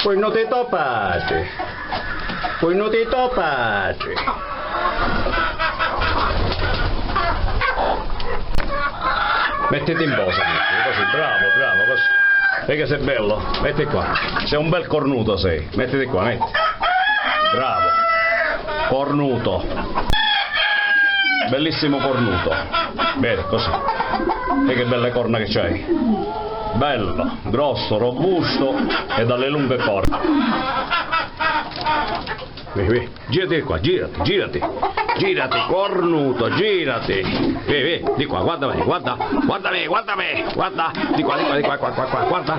Poi non ti toppate. Poi non ti toppate. Mettiti in posa, così, bravo, così. Vedi che sei bello? Metti qua. Sei un bel cornuto, sei. Mettiti qua, metti. Bravo. Cornuto. Bellissimo cornuto. Bene, così. Vedi che belle corna che c'hai. Bello, grosso, robusto e dalle lunghe corna. Vedi, girati qua, girati, cornuto, girati. Vedi, di qua, guarda me, guarda, di qua, guarda.